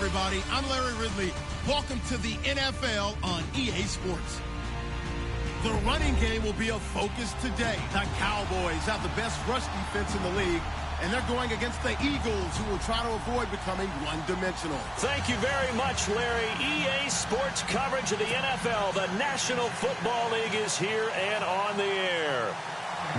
everybody. I'm Larry Ridley. Welcome to the NFL on EA Sports. The running game will be a focus today. The Cowboys have the best rush defense in the league, and they're going against the Eagles, who will try to avoid becoming one-dimensional. Thank you very much, Larry. EA Sports coverage of the NFL. The National Football League is here and on the air.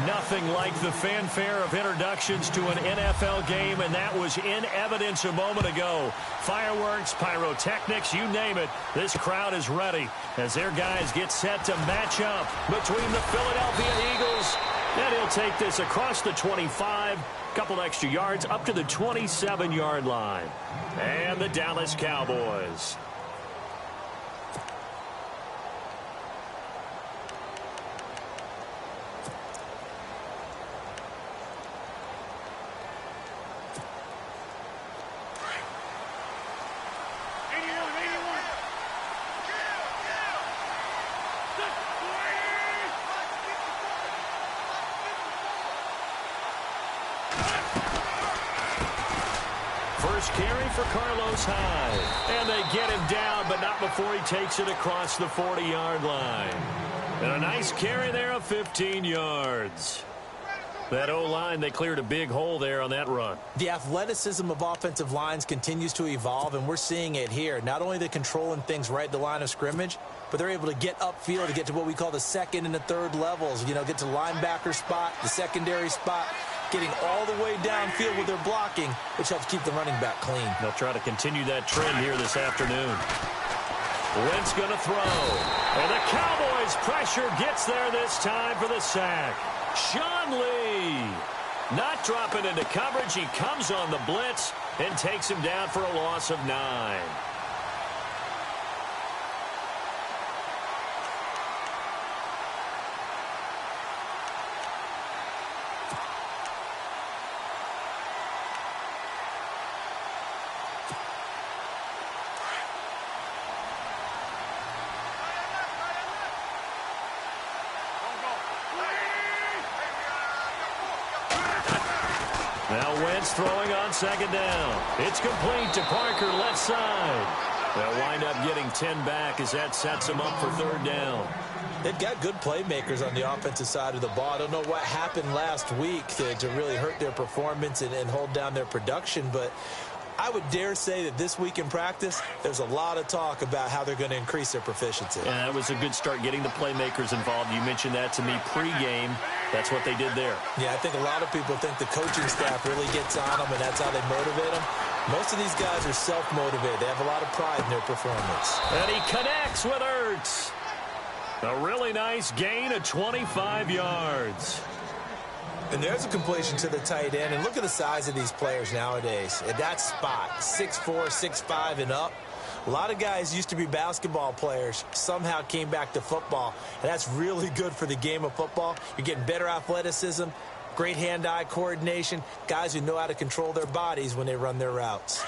Nothing like the fanfare of introductions to an NFL game, and that was in evidence a moment ago. Fireworks, pyrotechnics, you name it. This crowd is ready as their guys get set to match up between the Philadelphia Eagles. And he'll take this across the 25, couple extra yards up to the 27-yard line. And the Dallas Cowboys. First carry for Carlos Hyde. And they get him down, but not before he takes it across the 40-yard line. And a nice carry there of 15 yards. That O-line, they cleared a big hole there on that run. The athleticism of offensive lines continues to evolve, and we're seeing it here. Not only are they controlling things right at the line of scrimmage, but they're able to get upfield to get to what we call the second and the third levels. You know, get to the linebacker spot, the secondary spot, getting all the way downfield with their blocking, which helps keep the running back clean. They'll try to continue that trend here this afternoon. Wentz going to throw. And the Cowboys' pressure gets there this time for the sack. Sean Lee not dropping into coverage. He comes on the blitz and takes him down for a loss of 9. Now Wentz throwing on second down. It's complete to Parker, left side. They'll wind up getting 10 back as that sets them up for third down. They've got good playmakers on the offensive side of the ball. I don't know what happened last week to really hurt their performance and hold down their production, but I would dare say that this week in practice, there's a lot of talk about how they're going to increase their proficiency. Yeah, that was a good start getting the playmakers involved. You mentioned that to me pregame. That's what they did there. Yeah, I think a lot of people think the coaching staff really gets on them, and that's how they motivate them. Most of these guys are self-motivated. They have a lot of pride in their performance. And he connects with Ertz. A really nice gain of 25 yards. And there's a completion to the tight end. And look at the size of these players nowadays. At that spot, 6'4", 6'5", and up. A lot of guys used to be basketball players, somehow came back to football. And that's really good for the game of football. You're getting better athleticism, great hand-eye coordination, guys who know how to control their bodies when they run their routes.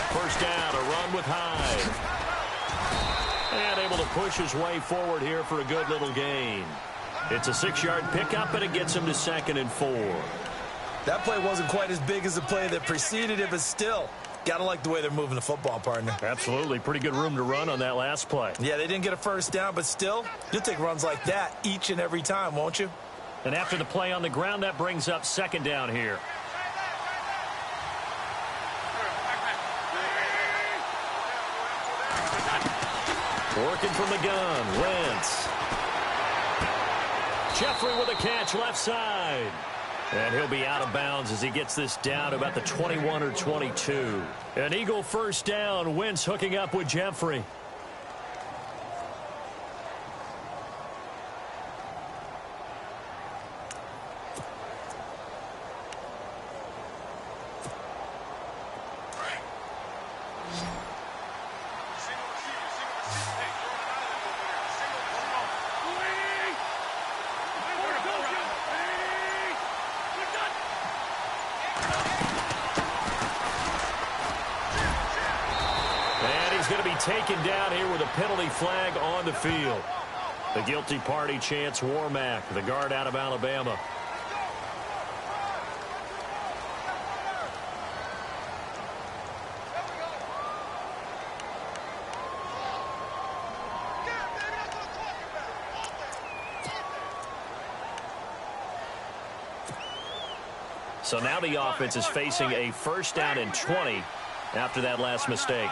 First down, a run with Hyde. And able to push his way forward here for a good little gain. It's a 6-yard pickup, and it gets him to 2nd and 4. That play wasn't quite as big as the play that preceded it, but still, got to like the way they're moving the football, partner. Absolutely. Pretty good room to run on that last play. Yeah, they didn't get a first down, but still, you'll take runs like that each and every time, won't you? And after the play on the ground, that brings up 2nd down here. Working from the gun, Wentz. Jeffrey with a catch left side. And he'll be out of bounds as he gets this down about the 21 or 22. An Eagle first down. Wentz hooking up with Jeffrey. taken down here with a penalty flag on the field. The guilty party Chance Warmack, the guard out of Alabama. So now the offense is facing a first down and 20 after that last mistake.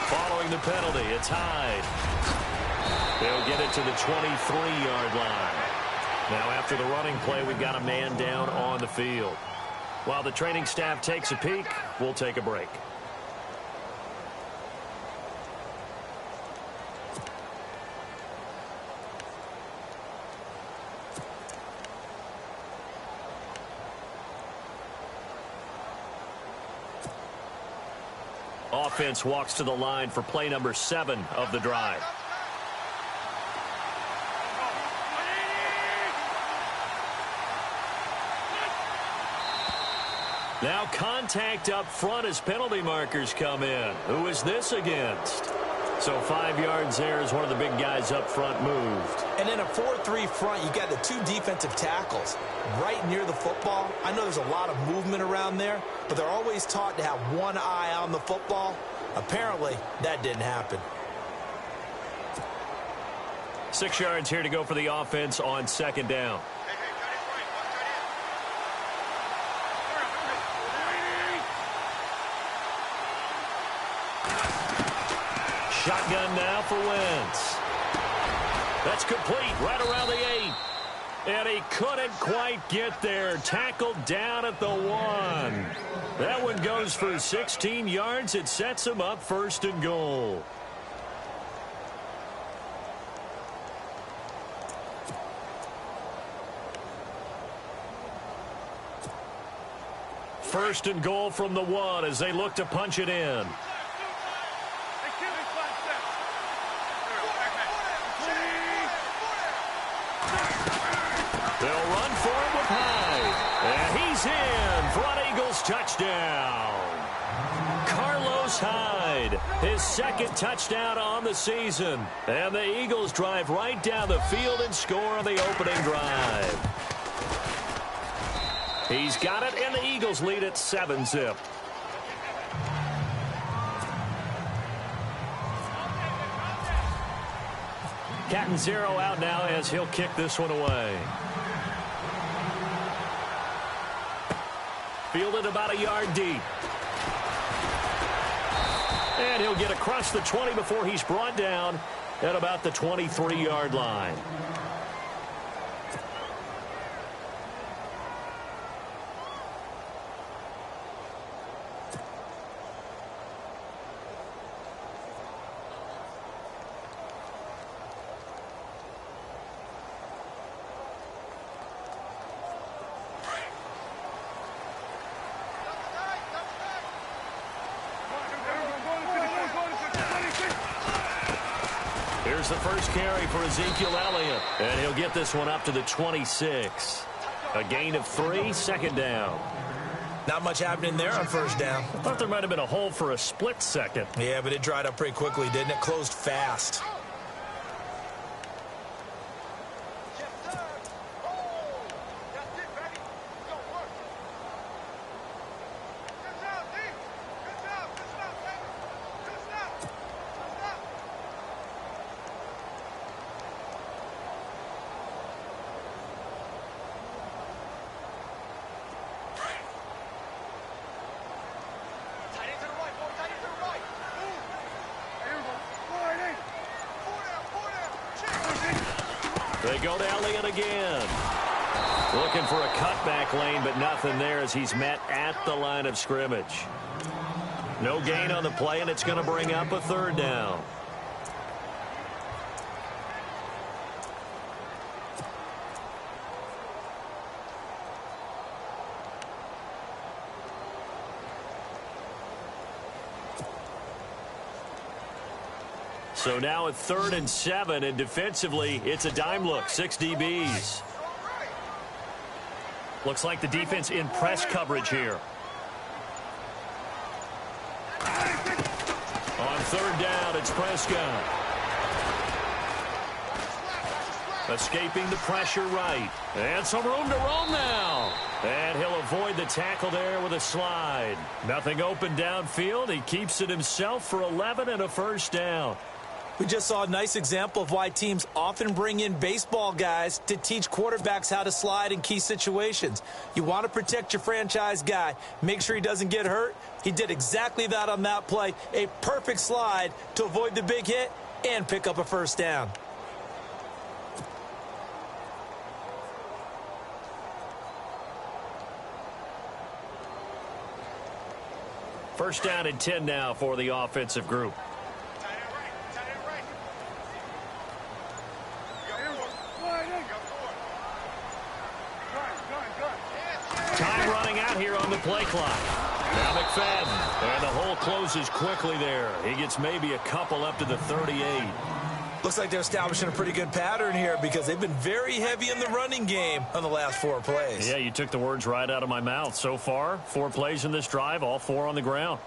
Following the penalty, it's Hyde. They'll get it to the 23-yard line. Now after the running play, we've got a man down on the field. While the training staff takes a peek, we'll take a break. Offense walks to the line for play number 7 of the drive. Now contact up front as penalty markers come in. Who is this against? So 5 yards there as one of the big guys up front moved. And in a 4-3 front, you got the 2 defensive tackles right near the football. I know there's a lot of movement around there, but they're always taught to have one eye on the football. Apparently, that didn't happen. 6 yards here to go for the offense on second down. Shotgun now for Wentz. That's complete right around the 8. And he couldn't quite get there. Tackled down at the 1. That one goes for 16 yards. It sets him up first and goal. First and goal from the 1 as they look to punch it in. They'll run for him with Hyde. And he's in for an Eagles touchdown. Carlos Hyde, his second touchdown on the season. And the Eagles drive right down the field and score on the opening drive. He's got it, and the Eagles lead at 7-zip. Captain Zero out now as he'll kick this one away. Fielded about a yard deep. And he'll get across the 20 before he's brought down at about the 23-yard line. Here's the first carry for Ezekiel Elliott. And he'll get this one up to the 26. A gain of 3, second down. Not much happening there on first down. I thought there might have been a hole for a split second. Yeah, but it dried up pretty quickly, didn't it? Closed fast. They go to Elliott again. Looking for a cutback lane, but nothing there as he's met at the line of scrimmage. No gain on the play, and it's going to bring up a third down. So now at 3rd and 7, and defensively, it's a dime look, 6 DBs. Looks like the defense in press coverage here. On third down, it's Prescott. Escaping the pressure right. And some room to roam now. And he'll avoid the tackle there with a slide. Nothing open downfield. He keeps it himself for 11 and a first down. We just saw a nice example of why teams often bring in baseball guys to teach quarterbacks how to slide in key situations. You want to protect your franchise guy. Make sure he doesn't get hurt. He did exactly that on that play. A perfect slide to avoid the big hit and pick up a first down. First down and 10 now for the offensive group. Time running out here on the play clock. Now McFadden. And the hole closes quickly there. He gets maybe a couple up to the 38. Looks like they're establishing a pretty good pattern here because they've been very heavy in the running game on the last 4 plays. Yeah, you took the words right out of my mouth. So far, 4 plays in this drive, all 4 on the ground.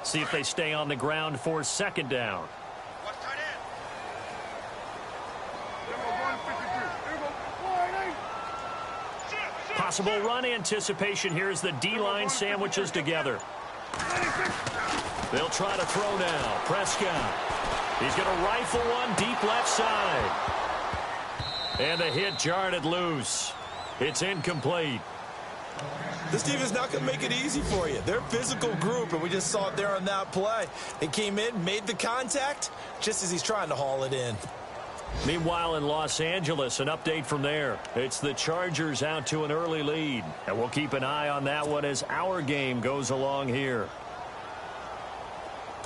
See if they stay on the ground for second down. Possible run anticipation here as the D-line sandwiches together. They'll try to throw now. Prescott. He's going to rifle one deep left side. And the hit jarred it loose. It's incomplete. This team is not going to make it easy for you. They're a physical group, and we just saw it there on that play. They came in, made the contact, just as he's trying to haul it in. Meanwhile, in Los Angeles, an update from there. It's the Chargers out to an early lead. And we'll keep an eye on that one as our game goes along here.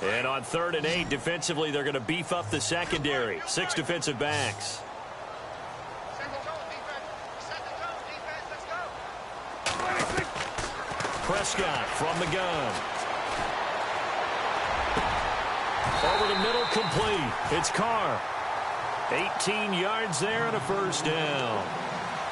And on 3rd and 8, defensively, they're going to beef up the secondary. 6 defensive backs. Prescott from the gun. Over the middle, complete. It's Carr. 18 yards there and a first down.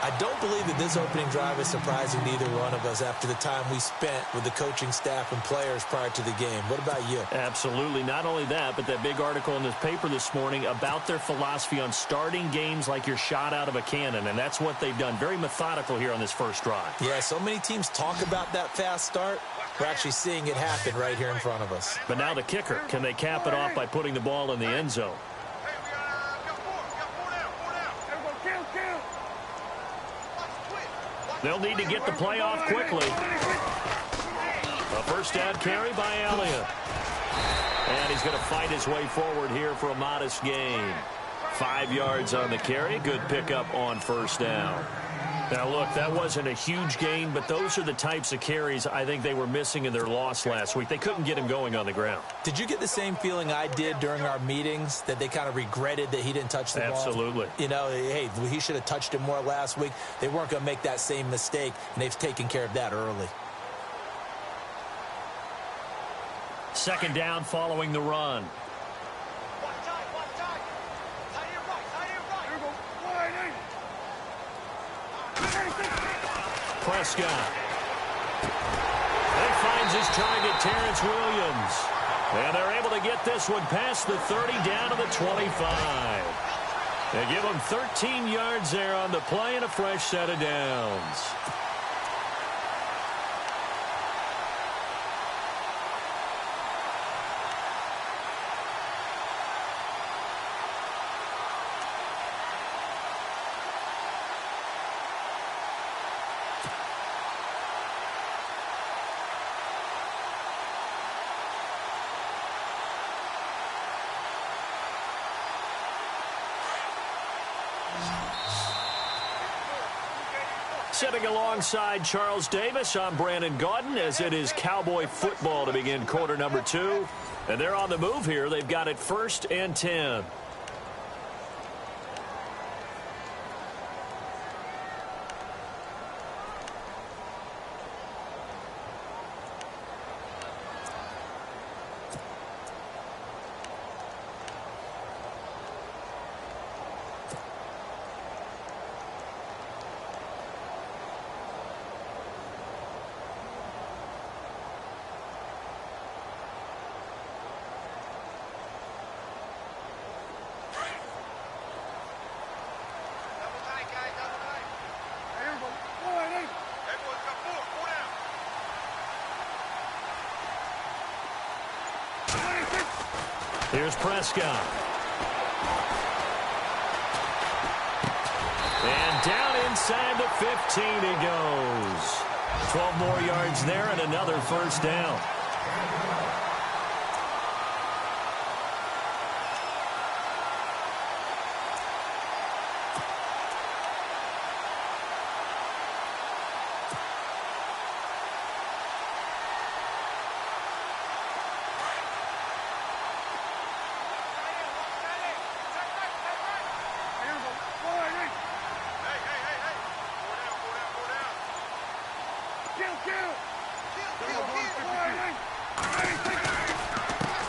I don't believe that this opening drive is surprising to either one of us after the time we spent with the coaching staff and players prior to the game. What about you? Absolutely. Not only that, but that big article in this paper this morning about their philosophy on starting games like you're shot out of a cannon, and that's what they've done. Very methodical here on this first drive. Yeah, so many teams talk about that fast start. We're actually seeing it happen right here in front of us. But now the kicker. Can they cap it off by putting the ball in the end zone? They'll need to get the play off quickly. A first down carry by Elliott. And he's going to fight his way forward here for a modest gain. 5 yards on the carry. Good pickup on first down. Now, look, that wasn't a huge gain, but those are the types of carries I think they were missing in their loss last week. They couldn't get him going on the ground. Did you get the same feeling I did during our meetings, that they kind of regretted that he didn't touch the ball? Absolutely. You know, hey, he should have touched it more last week. They weren't going to make that same mistake, and they've taken care of that early. Second down following the run. Prescott. He finds his target, Terrence Williams. And they're able to get this one past the 30 down to the 25. They give him 13 yards there on the play and a fresh set of downs. Sitting alongside Charles Davis, I'm Brandon Gaudin, as it is Cowboy football to begin quarter number 2. And they're on the move here. They've got it 1st and 10. Here's Prescott. And down inside the 15 he goes. 12 more yards there and another first down.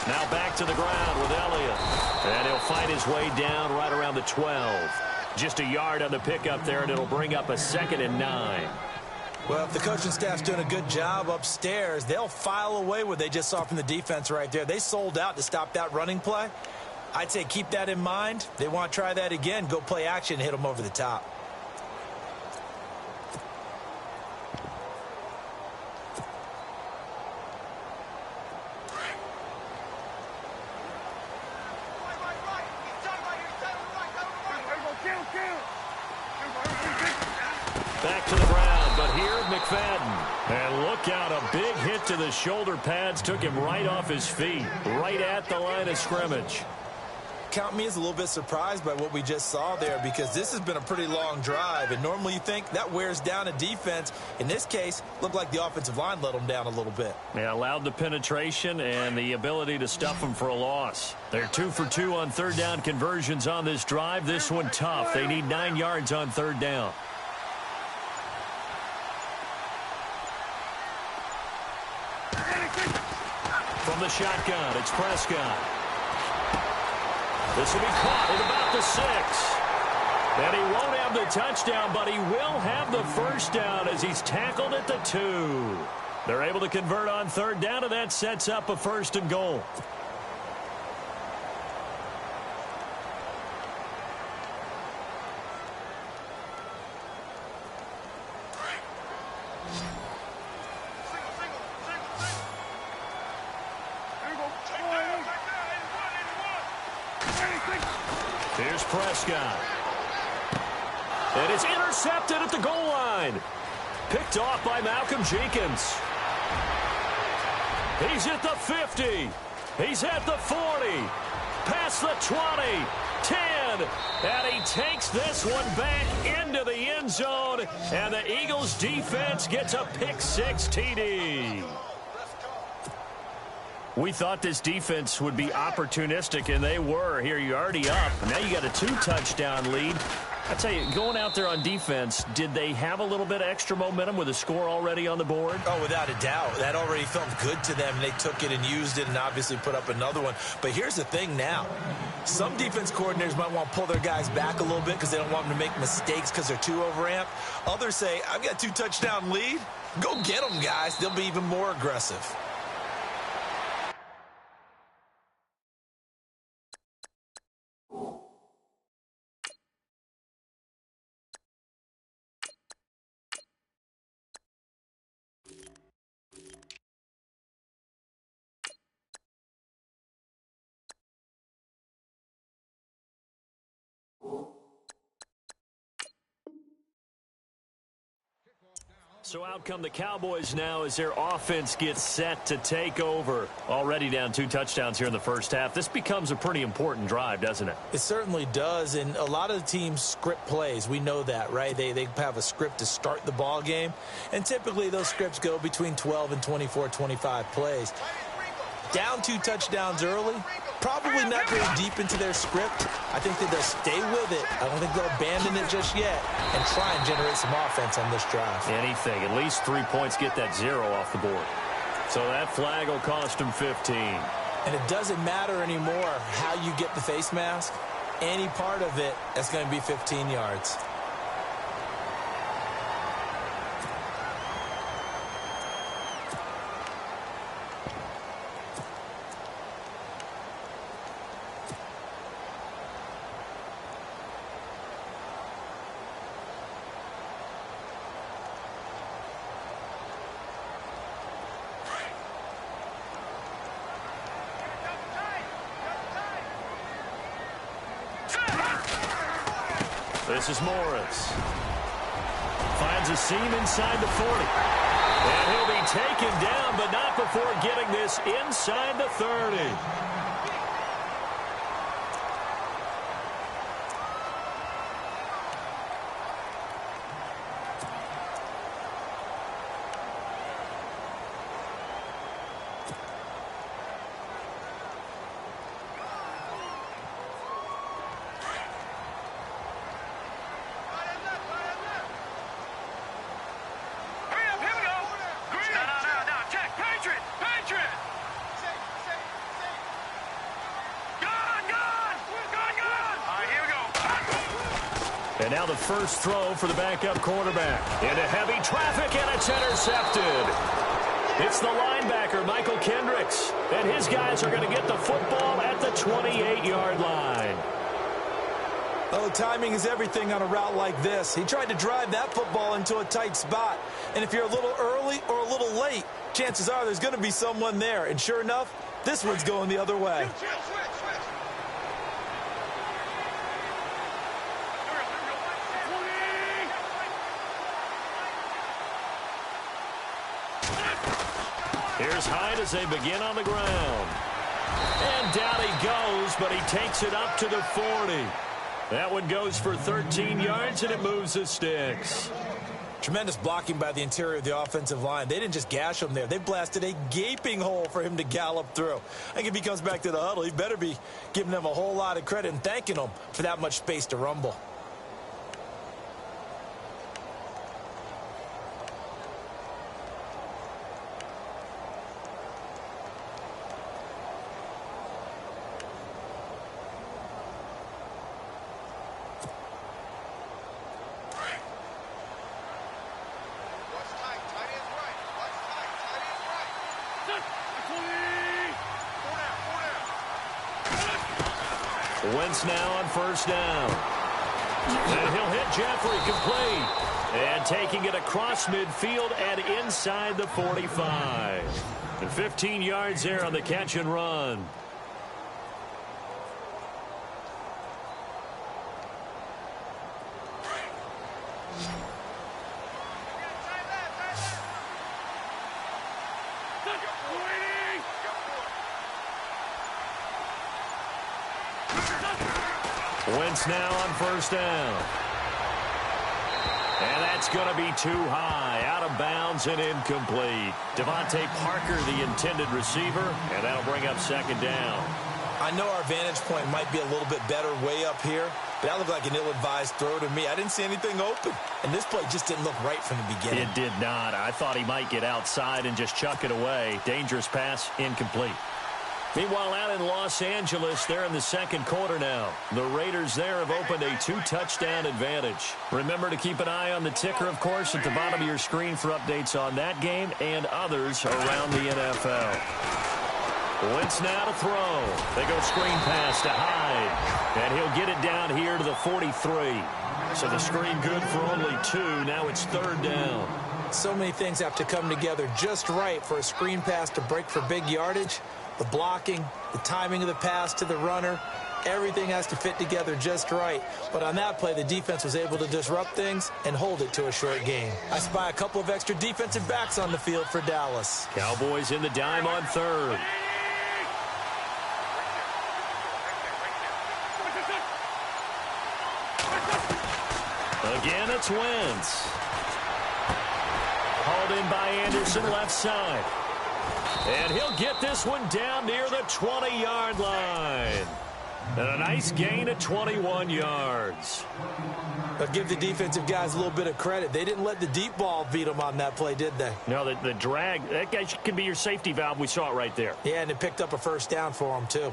Now back to the ground with Elliott. And he'll find his way down right around the 12. Just a yard on the pickup there, and it'll bring up a 2nd and 9. Well, if the coaching staff's doing a good job upstairs, they'll file away what they just saw from the defense right there. They sold out to stop that running play. I'd say keep that in mind. They want to try that again. Go play action and hit them over the top. Back to the ground, but here McFadden. And look out, a big hit to the shoulder pads took him right off his feet, right at the line of scrimmage. Count me as a little bit surprised by what we just saw there, because this has been a pretty long drive, and normally you think that wears down a defense. In this case, looked like the offensive line let them down a little bit. Yeah, allowed the penetration and the ability to stuff them for a loss. They're 2 for 2 on third down conversions on this drive. This one tough. They need 9 yards on third down. From the shotgun, it's Prescott. This will be caught at about the 6. And he won't have the touchdown, but he will have the first down as he's tackled at the 2. They're able to convert on third down, and that sets up a 1st and goal. Here's Prescott. And it's intercepted at the goal line. Picked off by Malcolm Jenkins. He's at the 50. He's at the 40. Past the 20. 10. And he takes this one back into the end zone. And the Eagles defense gets a pick-6 TD. We thought this defense would be opportunistic, and they were. Here, you're already up. Now you got a 2-touchdown lead. I tell you, going out there on defense, did they have a little bit of extra momentum with a score already on the board? Oh, without a doubt. That already felt good to them. They took it and used it and obviously put up another one. But here's the thing now. Some defense coordinators might want to pull their guys back a little bit because they don't want them to make mistakes because they're too overamped. Others say, I've got a 2-touchdown lead. Go get them, guys. They'll be even more aggressive. So out come the Cowboys now as their offense gets set to take over. Already down 2 touchdowns here in the first half. This becomes a pretty important drive, doesn't it? It certainly does, and a lot of the teams script plays. We know that, right? They have a script to start the ball game, and typically those scripts go between 12 and 24, 25 plays. Down 2 touchdowns early, probably not very deep into their script. I think that they'll stay with it. I don't think they'll abandon it just yet and try and generate some offense on this drive. Anything. At least 3 points, get that 0 off the board. So that flag will cost them 15. And it doesn't matter anymore how you get the face mask. Any part of it, that's going to be 15 yards. This is Morris. Finds a seam inside the 40. And he'll be taken down, but not before getting this inside the 30. And now the first throw for the backup quarterback. Into heavy traffic, and it's intercepted. It's the linebacker, Michael Kendricks. And his guys are going to get the football at the 28-yard line. Oh, timing is everything on a route like this. He tried to drive that football into a tight spot. And if you're a little early or a little late, chances are there's going to be someone there. And sure enough, this one's going the other way. Here's Hyde as they begin on the ground. And down he goes, but he takes it up to the 40. That one goes for 13 yards, and it moves the sticks. Tremendous blocking by the interior of the offensive line. They didn't just gash him there. They blasted a gaping hole for him to gallop through. I think if he comes back to the huddle, he better be giving them a whole lot of credit and thanking them for that much space to rumble. Wentz now on first down. And he'll hit Jeffrey complete. And taking it across midfield and inside the 45. And 15 yards there on the catch and run. Wentz now on first down. And that's going to be too high. Out of bounds and incomplete. Devontae Parker, the intended receiver, and that'll bring up second down. I know our vantage point might be a little bit better way up here, but that looked like an ill-advised throw to me. I didn't see anything open, and this play just didn't look right from the beginning. It did not. I thought he might get outside and just chuck it away. Dangerous pass, incomplete. Meanwhile, out in Los Angeles, they're in the second quarter now. The Raiders there have opened a 2-touchdown advantage. Remember to keep an eye on the ticker, of course, at the bottom of your screen for updates on that game and others around the NFL. Wentz now to throw. They go screen pass to Hyde. And he'll get it down here to the 43. So the screen good for only 2. Now it's third down. So many things have to come together just right for a screen pass to break for big yardage. The blocking, the timing of the pass to the runner, everything has to fit together just right. But on that play, the defense was able to disrupt things and hold it to a short gain. I spy a couple of extra defensive backs on the field for Dallas. Cowboys in the dime on third. Again, it's Wentz. Hauled in by Anderson, left side. And he'll get this one down near the 20-yard line. And a nice gain of 21 yards. But give the defensive guys a little bit of credit. They didn't let the deep ball beat them on that play, did they? No, the drag, that guy can be your safety valve. We saw it right there. Yeah, and it picked up a first down for them, too.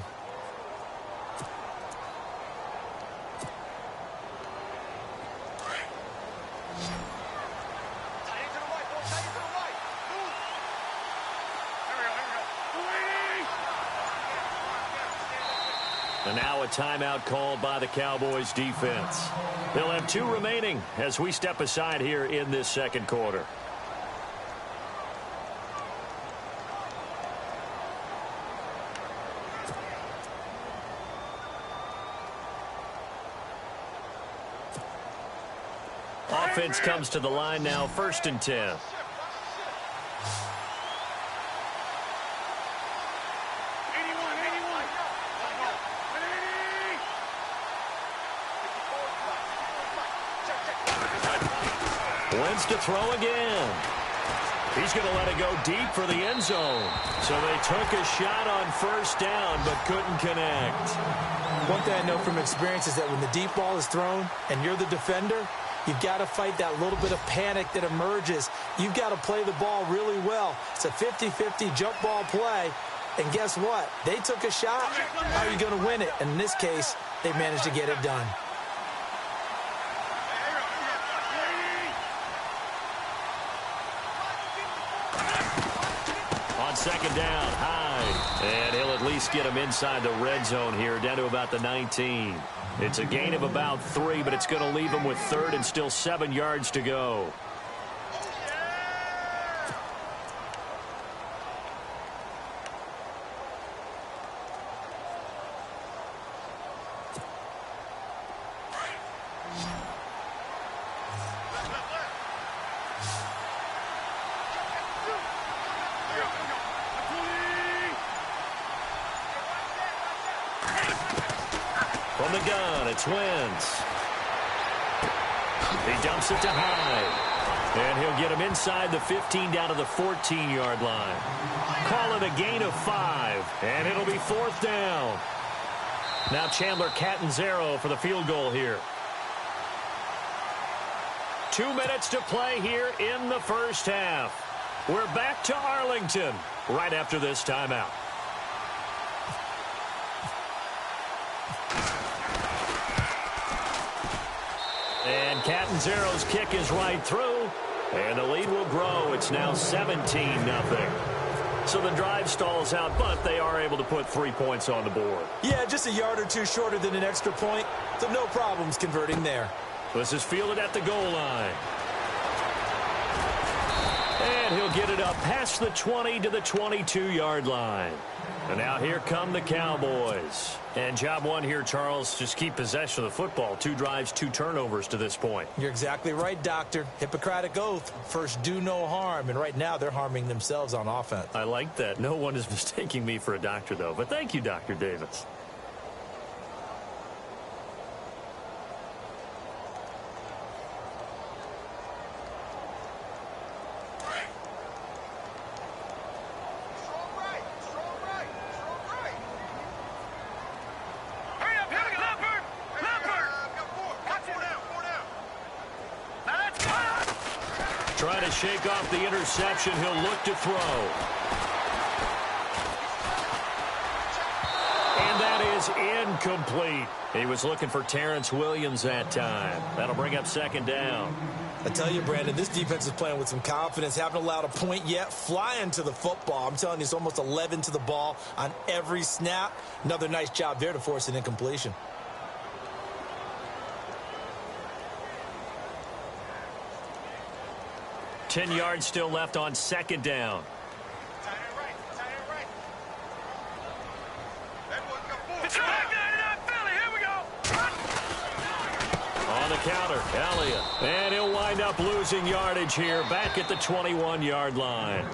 And now a timeout called by the Cowboys defense. They'll have 2 remaining as we step aside here in this second quarter. offense comes to the line now, 1st and 10. Wentz to throw again. He's going to let it go deep for the end zone. So they took a shot on 1st down but couldn't connect. One thing I know from experience is that when the deep ball is thrown and you're the defender, you've got to fight that little bit of panic that emerges. You've got to play the ball really well. It's a 50-50 jump ball play. And guess what? They took a shot. How are you going to win it? And in this case, they managed to get it done. On 2nd down, Hyde. And he'll at least get him inside the red zone here, down to about the 19. It's a gain of about 3, but it's going to leave him with 3rd and still 7 yards to go. From the gun, it's Wentz. He dumps it to Hyde. And he'll get him inside the 15 down to the 14-yard line. Call it a gain of 5, and it'll be 4th down. Now Chandler Catanzaro for the field goal here. 2 minutes to play here in the 1st half. We're back to Arlington right after this timeout. And Catanzaro's kick is right through, and the lead will grow. It's now 17-0. So the drive stalls out, but they are able to put 3 points on the board. Yeah, just a yard or two shorter than an extra point, so no problems converting there. This is fielded at the goal line. And he'll get it up past the 20 to the 22-yard line. And now here come the Cowboys. And job one here, Charles, just keep possession of the football. 2 drives, 2 turnovers to this point. You're exactly right, Doctor. Hippocratic oath. First, do no harm. And right now, they're harming themselves on offense. I like that. No one is mistaking me for a doctor, though. But thank you, Dr. Davis. Trying to shake off the interception. He'll look to throw. And that is incomplete. He was looking for Terrence Williams that time. That'll bring up 2nd down. I tell you, Brandon, this defense is playing with some confidence. Haven't allowed a point yet. Flying to the football. I'm telling you, it's almost 11 to the ball on every snap. Another nice job there to force an incompletion. Ten yards still left on 2nd down. On the counter, Elliott. And he'll wind up losing yardage here back at the 21-yard line.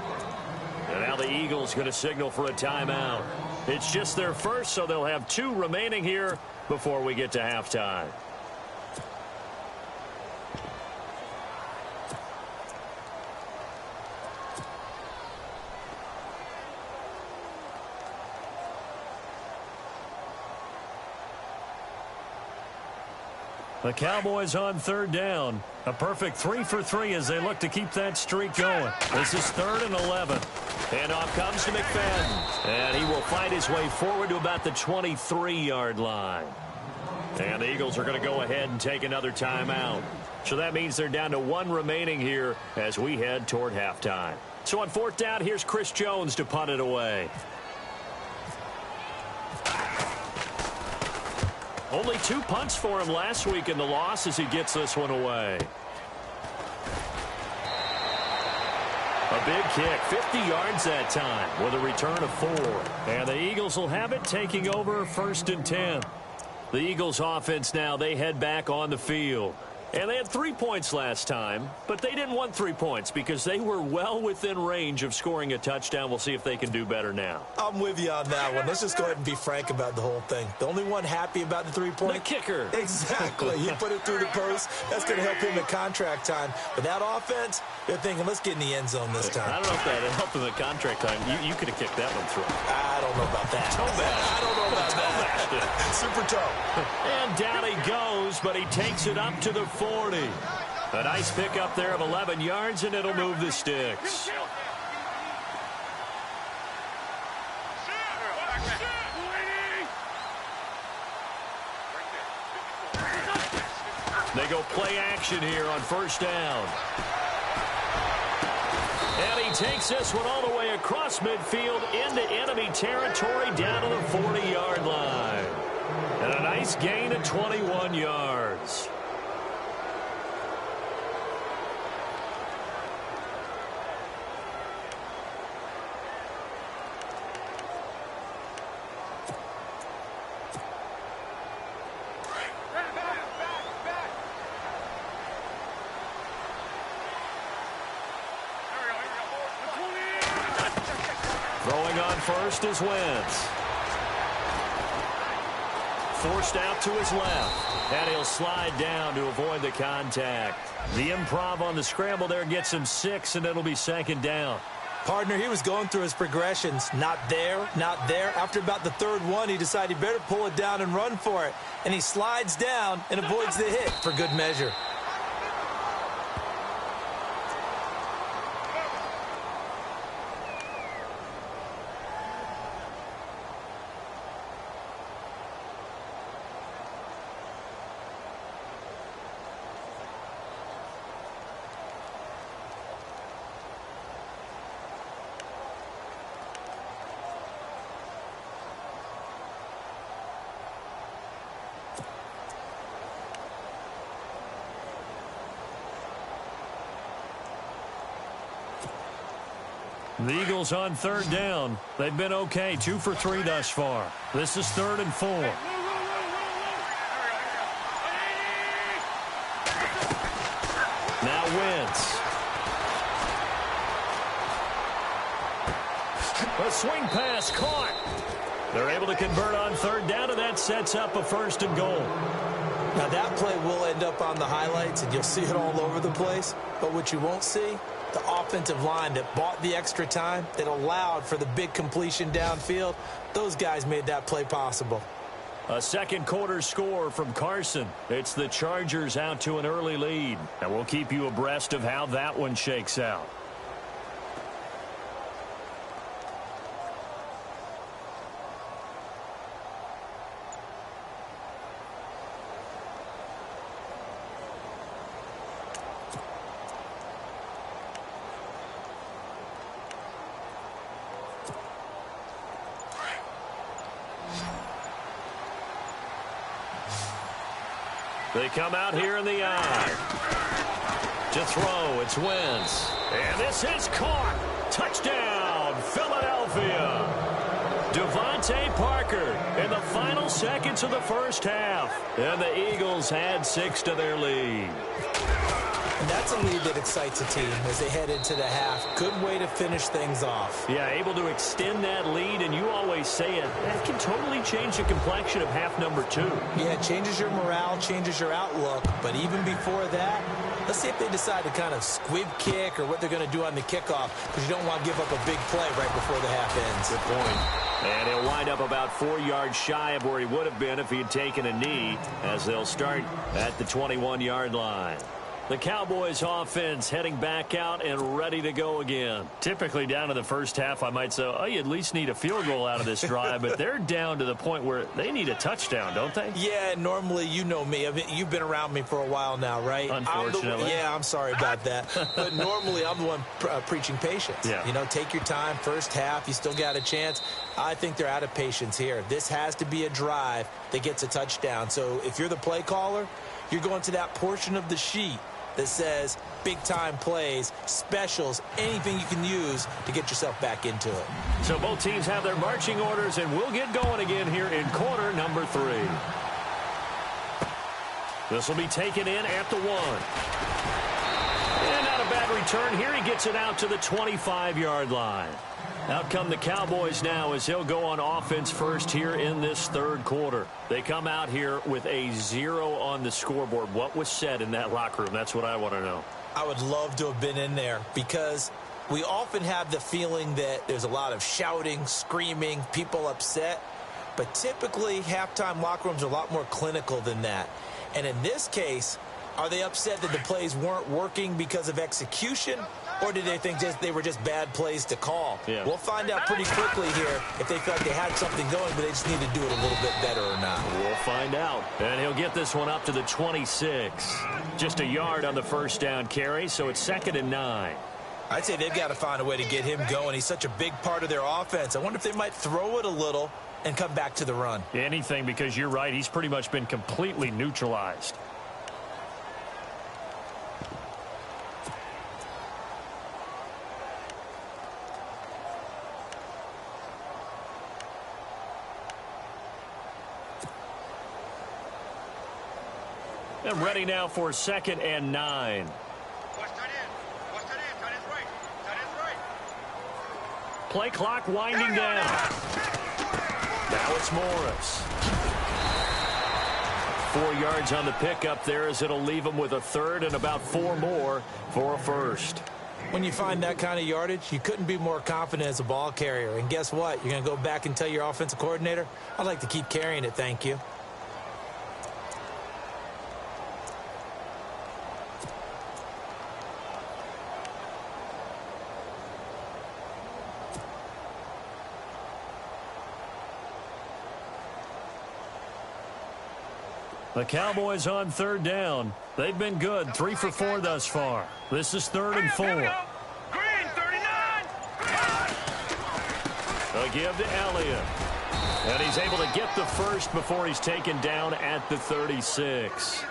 And now the Eagles going to signal for a timeout. It's just their first, so they'll have 2 remaining here before we get to halftime. The Cowboys on 3rd down. A perfect 3 for 3 as they look to keep that streak going. This is 3rd and 11. And off comes to McFadden. And he will fight his way forward to about the 23-yard line. And the Eagles are going to go ahead and take another timeout. So that means they're down to 1 remaining here as we head toward halftime. So on 4th down, here's Chris Jones to punt it away. Only 2 punts for him last week in the loss as he gets this one away. A big kick, 50 yards that time with a return of 4. And the Eagles will have it taking over 1st and 10. The Eagles offense now, they head back on the field. And they had 3 points last time, but they didn't want 3 points because they were well within range of scoring a touchdown. We'll see if they can do better now. I'm with you on that one. Let's just go ahead and be frank about the whole thing. The only one happy about the 3-point? The kicker. Exactly. He put it through the post. That's going to help him at contract time. But that offense, they're thinking, let's get in the end zone this time. I don't know if that helped him at contract time. You could have kicked that one through. I don't know about that. I don't know about that. Super toe. And down he goes, but he takes it up to the 40. A nice pickup there of 11 yards, and it'll move the sticks. They go play action here on first down. And he takes this one all the way across midfield into enemy territory down to the 40-yard line. And a nice gain of 21 yards. Throwing on first is Wentz. Forced out to his left. And he'll slide down to avoid the contact. The improv on the scramble there gets him 6, and it'll be second down. Partner, he was going through his progressions. Not there, not there. After about the third one, he decided he better pull it down and run for it. And he slides down and avoids the hit for good measure. The Eagles on third down. They've been okay, 2 for 3 thus far. This is 3rd and 4. Now Wentz. A swing pass caught. They're able to convert on third down, and that sets up a 1st and goal. Now that play will end up on the highlights, and you'll see it all over the place. But what you won't see, the offensive line that bought the extra time, that allowed for the big completion downfield, those guys made that play possible. A second quarter score from Carson. It's the Chargers out to an early lead. And we'll keep you abreast of how that one shakes out. They come out here in the eye. To throw, it's Wentz. And this is caught. Touchdown, Philadelphia. Devontae Parker in the final seconds of the first half. And the Eagles add 6 to their lead. And that's a lead that excites a team as they head into the half. Good way to finish things off. Yeah, able to extend that lead, and you always say it, that can totally change the complexion of half number 2. Yeah, it changes your morale, changes your outlook. But even before that, let's see if they decide to kind of squib kick or what they're going to do on the kickoff, because you don't want to give up a big play right before the half ends. Good point. And he'll wind up about 4 yards shy of where he would have been if he had taken a knee, as they'll start at the 21-yard line. The Cowboys offense heading back out and ready to go again. Typically down to the first half, I might say, oh, you at least need a field goal out of this drive, but they're down to the point where they need a touchdown, don't they? Yeah, normally, you know me. I mean, you've been around me for a while now, right? Unfortunately. I'm sorry about that. But normally, I'm the one preaching patience. Yeah. You know, take your time. First half, you still got a chance. I think they're out of patience here. This has to be a drive that gets a touchdown. So if you're the play caller, you're going to that portion of the sheet that says big-time plays, specials, anything you can use to get yourself back into it. So both teams have their marching orders, and we'll get going again here in quarter number 3. This will be taken in at the 1. And not a bad return here. He gets it out to the 25-yard line. Out come the Cowboys now as he'll go on offense first here in this third quarter. They come out here with a 0 on the scoreboard. What was said in that locker room? That's what I want to know. I would love to have been in there because we often have the feeling that there's a lot of shouting, screaming, people upset. But typically, halftime locker rooms are a lot more clinical than that. And in this case, are they upset that the plays weren't working because of execution? Or did they think they were just bad plays to call? Yeah. We'll find out pretty quickly here if they felt they had something going, but they just need to do it a little bit better or not. We'll find out. And he'll get this one up to the 26. Just a yard on the first down carry, so it's 2nd and 9. I'd say they've got to find a way to get him going. He's such a big part of their offense. I wonder if they might throw it a little and come back to the run. Anything, because you're right. He's pretty much been completely neutralized. And ready now for 2nd and 9. Play clock winding down. Now it's Morris. 4 yards on the pickup there as it'll leave him with a third and about 4 more for a first. When you find that kind of yardage, you couldn't be more confident as a ball carrier. And guess what? You're going to go back and tell your offensive coordinator, I'd like to keep carrying it, thank you. The Cowboys on 3rd down. They've been good, 3 for 4 thus far. This is 3rd and 4. Green, 39. A give to Elliott. And he's able to get the first before he's taken down at the 36.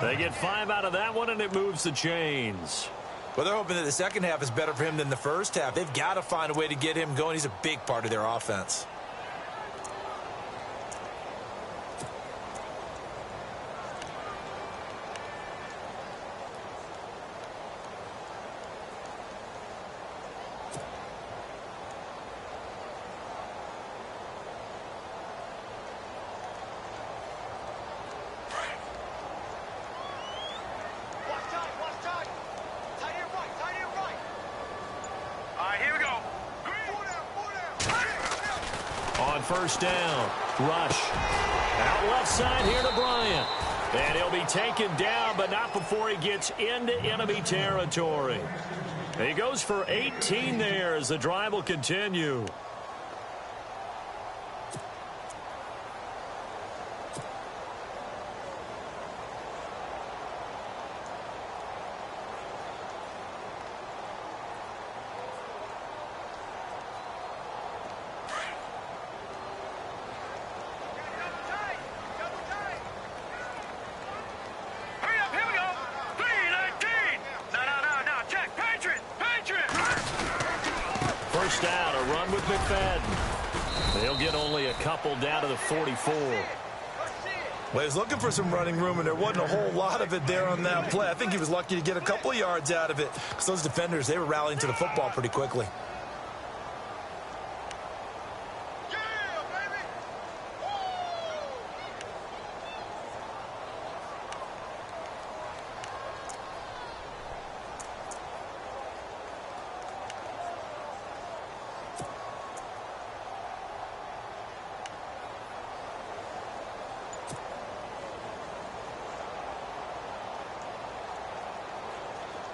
They get 5 out of that one, and it moves the chains. Well, they're hoping that the second half is better for him than the first half. They've got to find a way to get him going. He's a big part of their offense. First down. Rush. Out left side here to Bryant. And he'll be taken down, but not before he gets into enemy territory. He goes for 18 there as the drive will continue. First down, a run with McFadden. They'll get only a couple down to the 44. Well, he was looking for some running room, and there wasn't a whole lot of it there on that play. I think he was lucky to get a couple of yards out of it because those defenders, they were rallying to the football pretty quickly.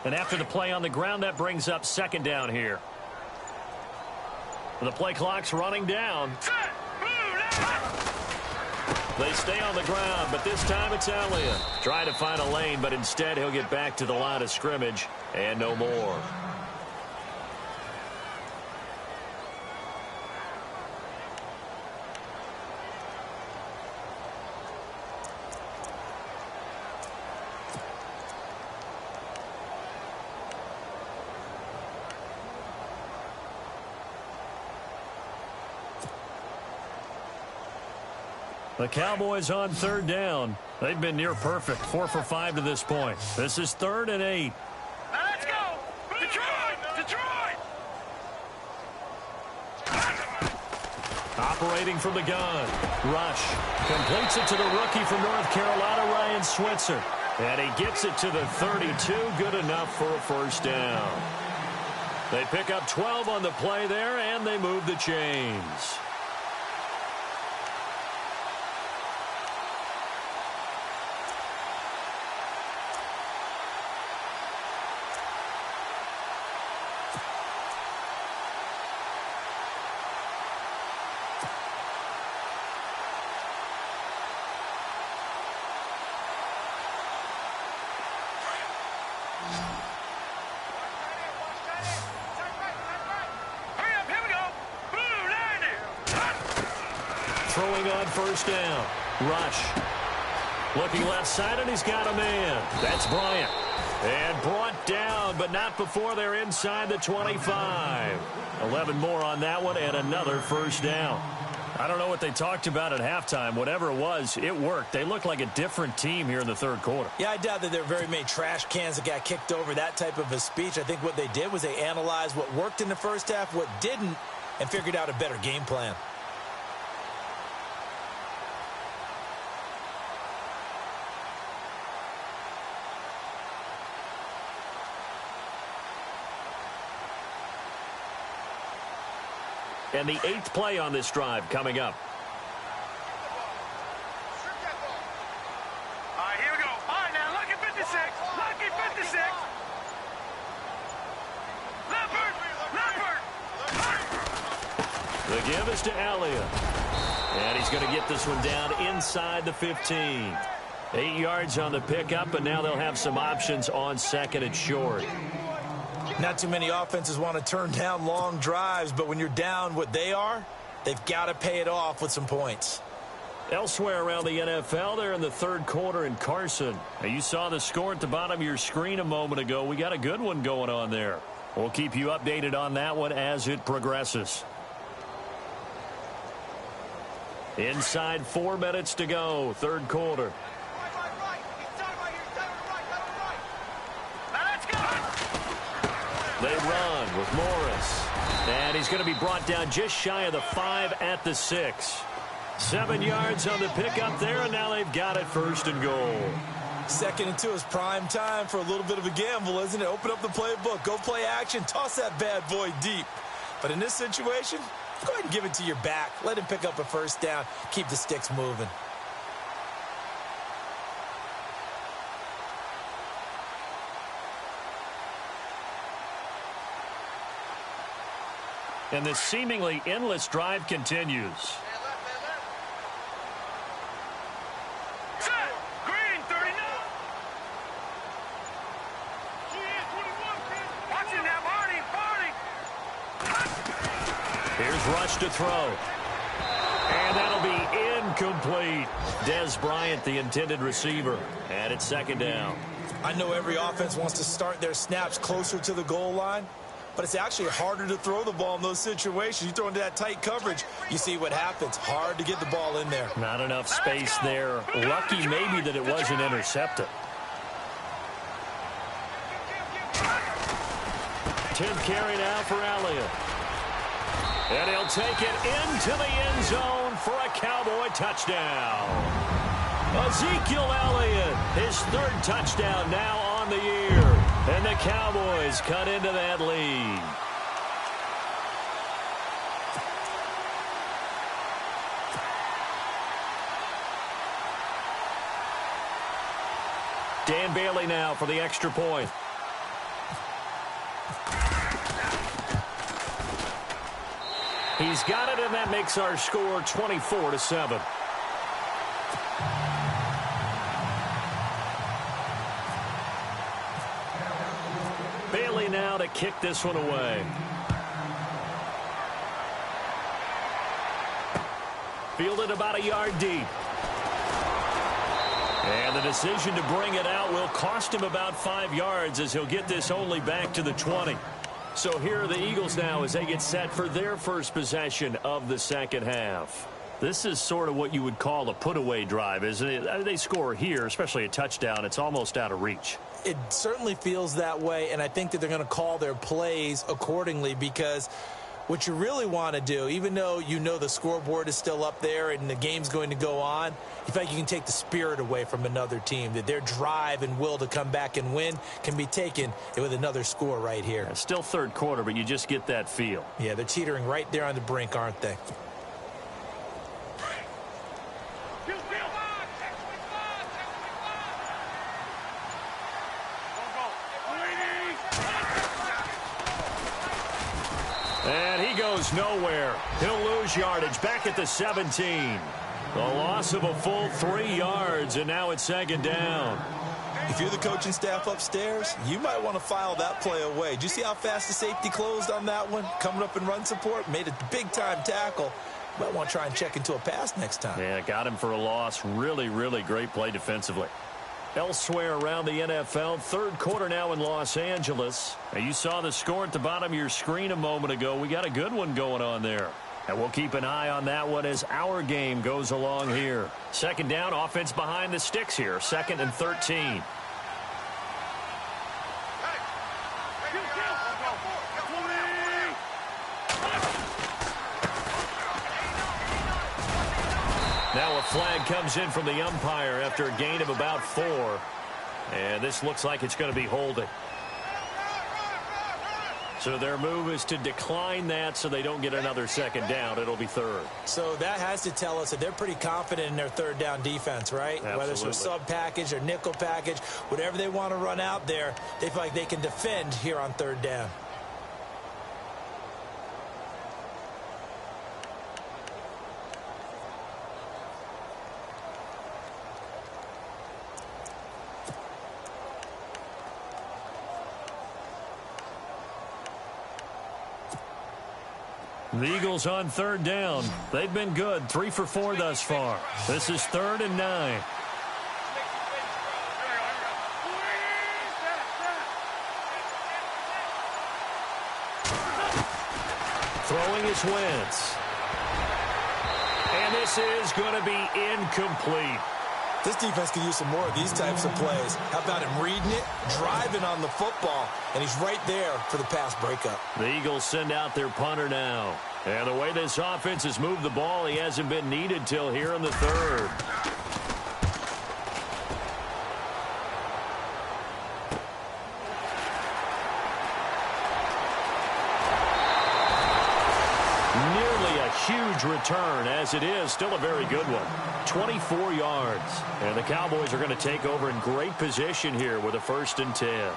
And after the play on the ground, that brings up 2nd down here. The play clock's running down. They stay on the ground, but this time it's Elliott. Trying to find a lane, but instead he'll get back to the line of scrimmage and no more. The Cowboys on third down. They've been near perfect, 4 for 5 to this point. This is 3rd and 8. Now let's go! Detroit! Detroit! Operating from the gun. Rush. Completes it to the rookie from North Carolina, Ryan Switzer. And he gets it to the 32. Good enough for a first down. They pick up 12 on the play there, and they move the chains. Throwing on first down. Rush. Looking left side, and he's got a man. That's Bryant. And brought down, but not before they're inside the 25. 11 more on that one, and another first down. I don't know what they talked about at halftime. Whatever it was, it worked. They look like a different team here in the third quarter. Yeah, I doubt that there are very many trash cans that got kicked over, that type of a speech. I think what they did was they analyzed what worked in the first half, what didn't, and figured out a better game plan. And the 8th play on this drive coming up. All right, here we go. All right, now, lucky 56. Lucky 56. Leopard. The give is to Elliott. And he's going to get this one down inside the 15. 8 yards on the pickup, and now they'll have some options on 2nd and short. Not too many offenses want to turn down long drives, but when you're down what they are, they've got to pay it off with some points. Elsewhere around the NFL, they're in the third quarter in Carson. Now, you saw the score at the bottom of your screen a moment ago. We got a good one going on there. We'll keep you updated on that one as it progresses. Inside 4 minutes to go, third quarter. They run with Morris. And he's going to be brought down just shy of the 5 at the 6. 7 yards on the pickup there, and now they've got it 1st and goal. 2nd and 2 is prime time for a little bit of a gamble, isn't it? Open up the playbook, go play action, toss that bad boy deep. But in this situation, go ahead and give it to your back. Let him pick up a first down, keep the sticks moving. And this seemingly endless drive continues. Set. Green, 39. Watching that, Barney. Here's Rush to throw. And that'll be incomplete. Des Bryant, the intended receiver. And it's 2nd down. I know every offense wants to start their snaps closer to the goal line, but it's actually harder to throw the ball in those situations. You throw into that tight coverage, you see what happens. Hard to get the ball in there. Not enough space there. Lucky maybe that it wasn't intercepted. 10th carry now for Elliott. And he'll take it into the end zone for a Cowboy touchdown. Ezekiel Elliott, his 3rd touchdown now on the year. And the Cowboys cut into that lead. Dan Bailey now for the extra point. He's got it, and that makes our score 24-7. Bailey now to kick this one away. Fielded about a yard deep. And the decision to bring it out will cost him about 5 yards as he'll get this only back to the 20. So here are the Eagles now as they get set for their first possession of the second half. This is sort of what you would call a put-away drive, isn't it? They score here, especially a touchdown. It's almost out of reach. It certainly feels that way, and I think that they're going to call their plays accordingly, because what you really want to do, even though you know the scoreboard is still up there and the game's going to go on, you feel like you can take the spirit away from another team, that their drive and will to come back and win can be taken with another score right here. Yeah, still third quarter, but you just get that feel. Yeah, they're teetering right there on the brink, aren't they? And he goes nowhere. He'll lose yardage back at the 17. The loss of a full 3 yards, and now it's second down. If you're the coaching staff upstairs, you might want to file that play away. Do you see how fast the safety closed on that one? Coming up in run support, made a big-time tackle. You might want to try and check into a pass next time. Yeah, got him for a loss. Really, really great play defensively. Elsewhere around the NFL, third quarter now in Los Angeles. Now, you saw the score at the bottom of your screen a moment ago. We got a good one going on there. And we'll keep an eye on that one as our game goes along here. Second down, offense behind the sticks here. 2nd and 13. Now a flag comes in from the umpire after a gain of about 4. And this looks like it's going to be holding. So their move is to decline that so they don't get another second down. It'll be third. So that has to tell us that they're pretty confident in their third down defense, right? Absolutely. Whether it's a sub package or nickel package, whatever they want to run out there, they feel like they can defend here on third down. The Eagles on third down. They've been good. 3 for 4 thus far. This is 3rd and 9. Throwing is Wentz. And this is going to be incomplete. This defense could use some more of these types of plays. How about him reading it, driving on the football, and he's right there for the pass breakup. The Eagles send out their punter now. And the way this offense has moved the ball, he hasn't been needed till here in the third. Nearly a huge return, as it is still a very good one. 24 yards. And the Cowboys are going to take over in great position here with a 1st and 10.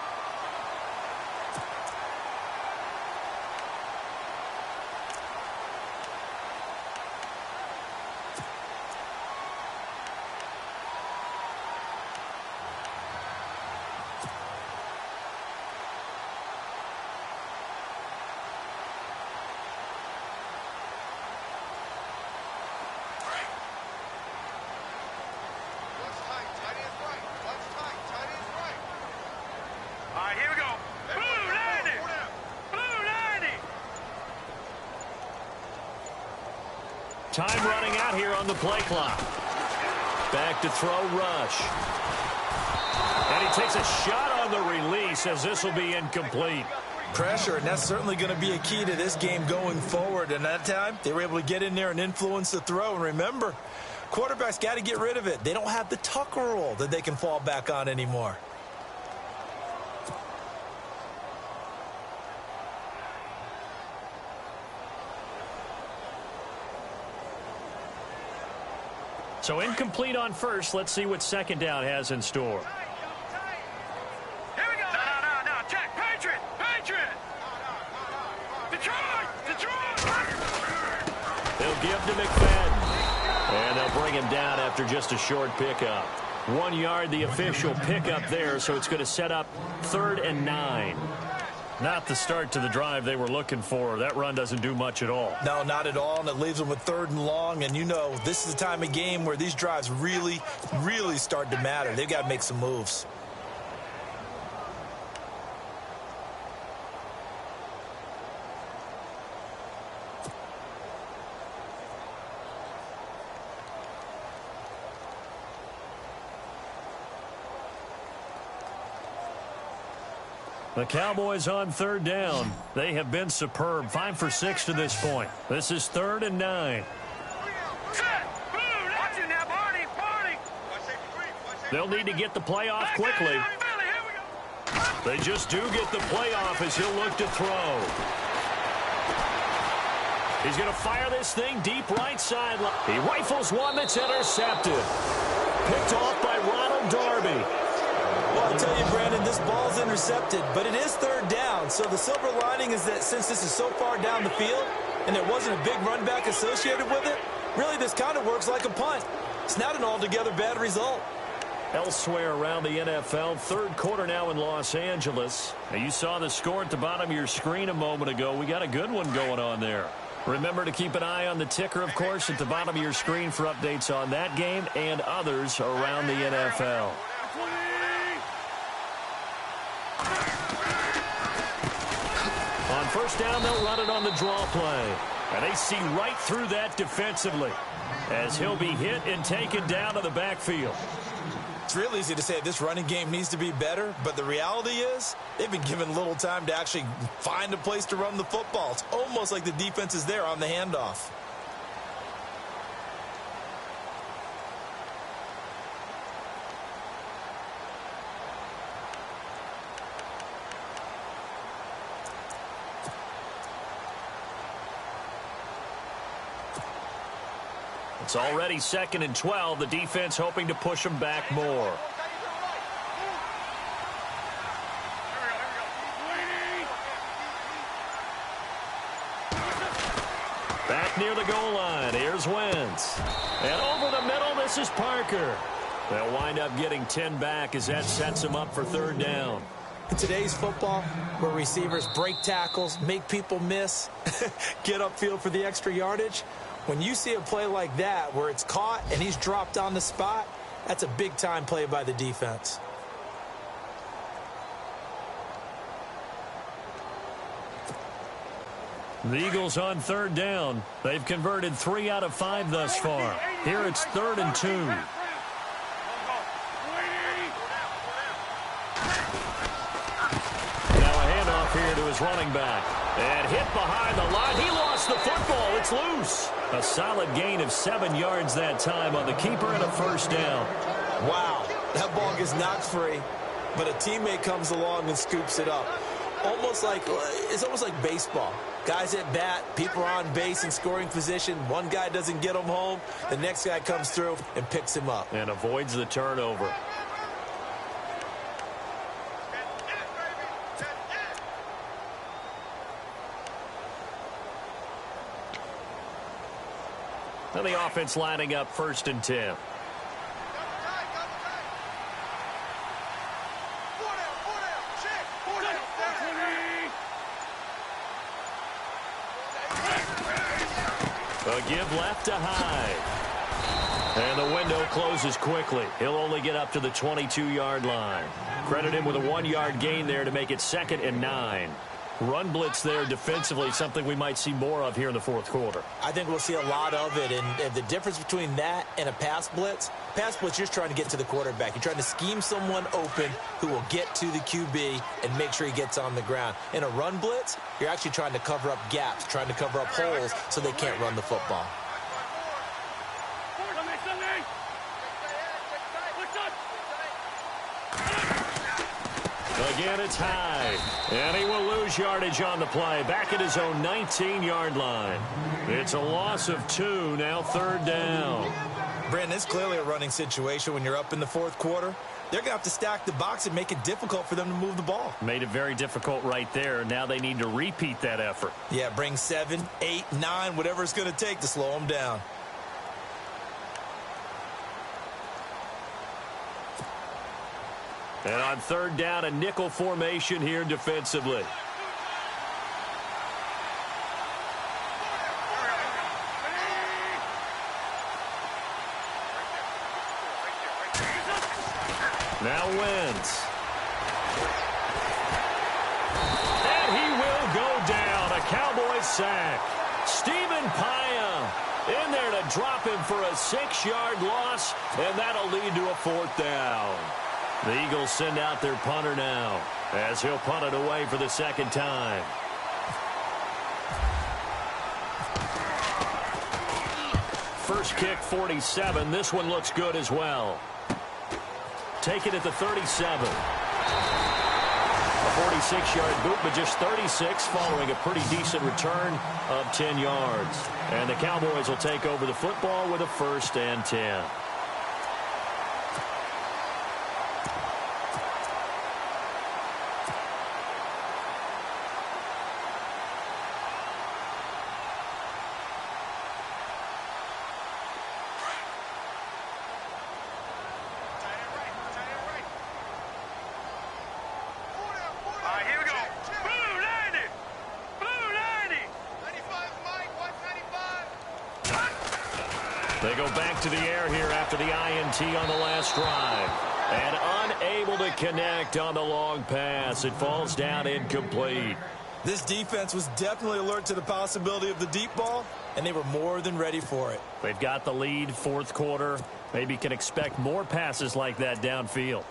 Time running out here on the play clock. Back to throw, Rush. And he takes a shot on the release as this will be incomplete. Pressure, and that's certainly going to be a key to this game going forward. And that time, they were able to get in there and influence the throw. And remember, quarterbacks got to get rid of it. They don't have the Tucker rule that they can fall back on anymore. So incomplete on first. Let's see what second down has in store. Here we go. No. Check. Patriot. Detroit. They'll give to McFadden. And they'll bring him down after just a short pickup. 1 yard, the official pickup there, so it's going to set up 3rd and 9. Not the start to the drive they were looking for. That run doesn't do much at all. No, not at all, and it leaves them with 3rd and long. And you know, this is the time of game where these drives really, really start to matter. They've got to make some moves. The Cowboys on third down. They have been superb. 5 for 6 to this point. This is 3rd and 9. They'll need to get the play off quickly. They just do get the play off as he'll look to throw. He's going to fire this thing deep right sideline. He rifles one that's intercepted. Picked off by Ronald Darby. Well, I'll tell you, Brandon, this ball's intercepted, but it is 3rd down. So the silver lining is that since this is so far down the field and there wasn't a big run back associated with it, really this kind of works like a punt. It's not an altogether bad result. Elsewhere around the NFL, 3rd quarter now in Los Angeles. Now you saw the score at the bottom of your screen a moment ago. We got a good one going on there. Remember to keep an eye on the ticker, of course, at the bottom of your screen for updates on that game and others around the NFL. On first down, they'll run it on the draw play. And they see right through that defensively as he'll be hit and taken down to the backfield. It's real easy to say this running game needs to be better, but the reality is they've been given little time to actually find a place to run the football. It's almost like the defense is there on the handoff. It's already 2nd and 12. The defense hoping to push them back more. Back near the goal line. Here's Wentz. And over the middle, this is Parker. They'll wind up getting 10 back as that sets them up for 3rd down. In today's football, where receivers break tackles, make people miss, get upfield for the extra yardage, when you see a play like that where it's caught and he's dropped on the spot, that's a big-time play by the defense. The Eagles on 3rd down. They've converted 3 out of 5 thus far. Here it's 3rd and 2. Now a handoff here to his running back. And hit behind the line. He lost the football. It's loose. A solid gain of 7 yards that time on the keeper and a 1st down. Wow, that ball gets knocked free, but a teammate comes along and scoops it up. It's almost like baseball. Guys at bat, people are on base in scoring position. One guy doesn't get him home. The next guy comes through and picks him up. And avoids the turnover. Now the offense lining up 1st and 10. A give left to Hyde. And the window closes quickly. He'll only get up to the 22-yard line. Credit him with a 1-yard gain there to make it 2nd and 9. Run blitz there defensively, something we might see more of here in the 4th quarter. I think we'll see a lot of it, and the difference between that and a pass blitz, you're just trying to get to the quarterback. You're trying to scheme someone open who will get to the QB and make sure he gets on the ground. In a run blitz, you're actually trying to cover up gaps, trying to cover up holes so they can't run the football. Again, it's Hyde. And he will lose yardage on the play. Back at his own 19-yard line. It's a loss of 2, now 3rd down. Brandon, it's clearly a running situation when you're up in the 4th quarter. They're going to have to stack the box and make it difficult for them to move the ball. Made it very difficult right there. Now they need to repeat that effort. Yeah, bring 7, 8, 9, whatever it's going to take to slow them down. And on 3rd down, a nickel formation here defensively. Now Wentz. And he will go down. A Cowboys sack. Stephen Paya in there to drop him for a 6-yard loss, and that'll lead to a 4th down. The Eagles send out their punter now as he'll punt it away for the second time. First kick, 47. This one looks good as well. Take it at the 37. A 46-yard boot, but just 36 following a pretty decent return of 10 yards. And the Cowboys will take over the football with a 1st and 10. They go back to the air here after the INT on the last drive. And unable to connect on the long pass. It falls down incomplete. This defense was definitely alert to the possibility of the deep ball, and they were more than ready for it. They've got the lead, 4th quarter. Maybe can expect more passes like that downfield.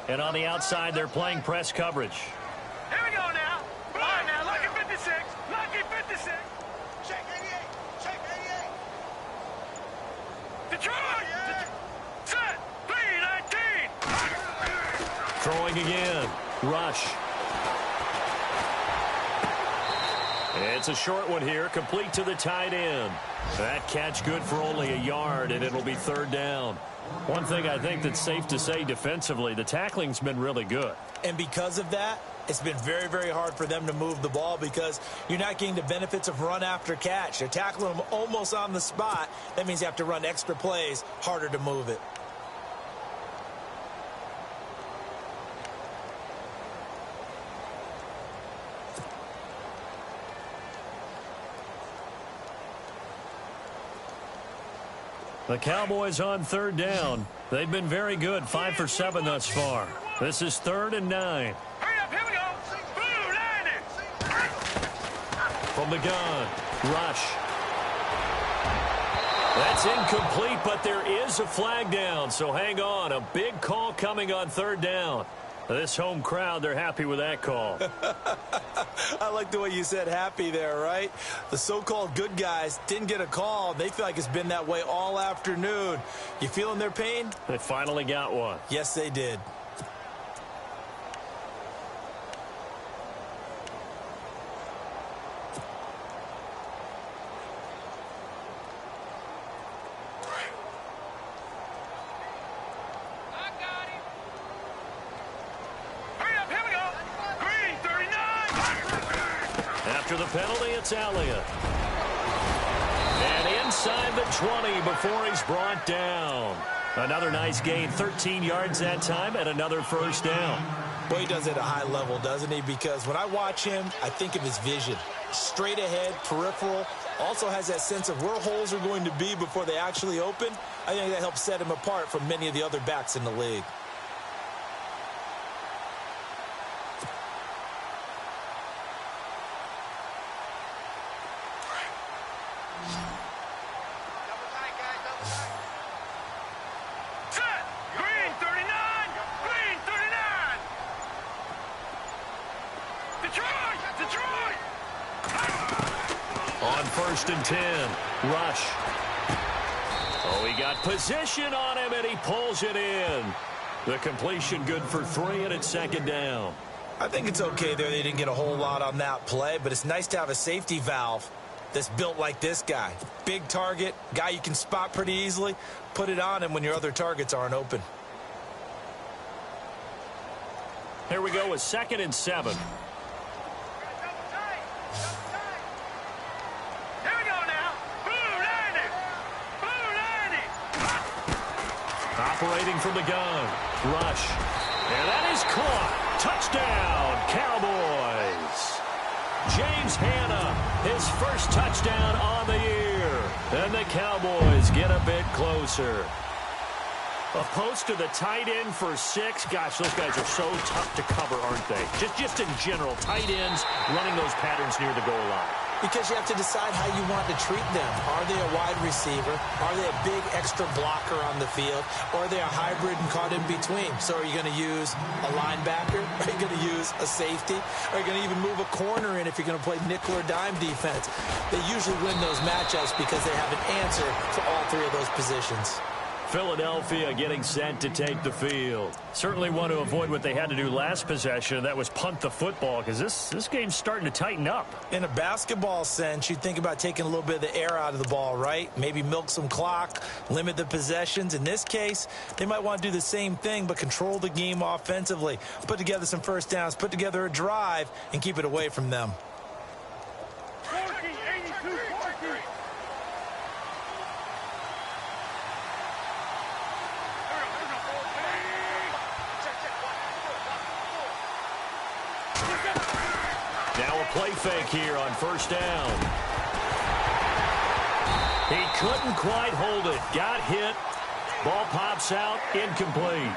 And on the outside, they're playing press coverage. Here we go now. All right, now, lucky 56. Lucky 56. Shake 88. Shake 88. Detroit. Set. 3-19. Throwing again. Rush. It's a short one here, complete to the tight end. That catch good for only a yard, and it'll be 3rd down. One thing I think that's safe to say defensively, the tackling's been really good. And because of that, it's been very, very hard for them to move the ball because you're not getting the benefits of run after catch. They're tackling them almost on the spot. That means you have to run extra plays, harder to move it. The Cowboys on 3rd down. They've been very good, 5 for 7 thus far. This is 3rd and 9. Hurry up, here we go. Blue 90. From the gun, Rush. That's incomplete, but there is a flag down, so hang on. A big call coming on 3rd down. This home crowd, they're happy with that call. I like the way you said happy there, right? The so-called good guys didn't get a call. They feel like it's been that way all afternoon. You feeling their pain? They finally got one. Yes, they did. After the penalty, it's Elliott. And inside the 20 before he's brought down. Another nice gain, 13 yards that time, and another 1st down. Well, he does it at a high level, doesn't he? Because when I watch him, I think of his vision. Straight ahead, peripheral. Also has that sense of where holes are going to be before they actually open. I think that helps set him apart from many of the other backs in the league. On 1st and 10, Rush. Oh, he got position on him, and he pulls it in. The completion good for 3, and it's 2nd down. I think it's okay there. They didn't get a whole lot on that play, but it's nice to have a safety valve that's built like this guy. Big target, guy you can spot pretty easily. Put it on him when your other targets aren't open. Here we go with 2nd and 7. Operating from the gun. Rush. And that is caught. Touchdown, Cowboys. James Hanna, his first touchdown on the year. And the Cowboys get a bit closer. A post to the tight end for 6. Gosh, those guys are so tough to cover, aren't they? Just in general, tight ends running those patterns near the goal line. Because you have to decide how you want to treat them. Are they a wide receiver? Are they a big extra blocker on the field? Or are they a hybrid and caught in between? So are you going to use a linebacker? Are you going to use a safety? Are you going to even move a corner in if you're going to play nickel or dime defense? They usually win those matchups because they have an answer for all 3 of those positions. Philadelphia getting set to take the field. Certainly want to avoid what they had to do last possession. That was punt the football, because this game's starting to tighten up. In a basketball sense, you think about taking a little bit of the air out of the ball, right? Maybe milk some clock, limit the possessions. In this case, they might want to do the same thing, but control the game offensively. Put together some first downs, put together a drive, and keep it away from them. 40, 82, 40. Now a play fake here on first down. He couldn't quite hold it. Got hit. Ball pops out. Incomplete.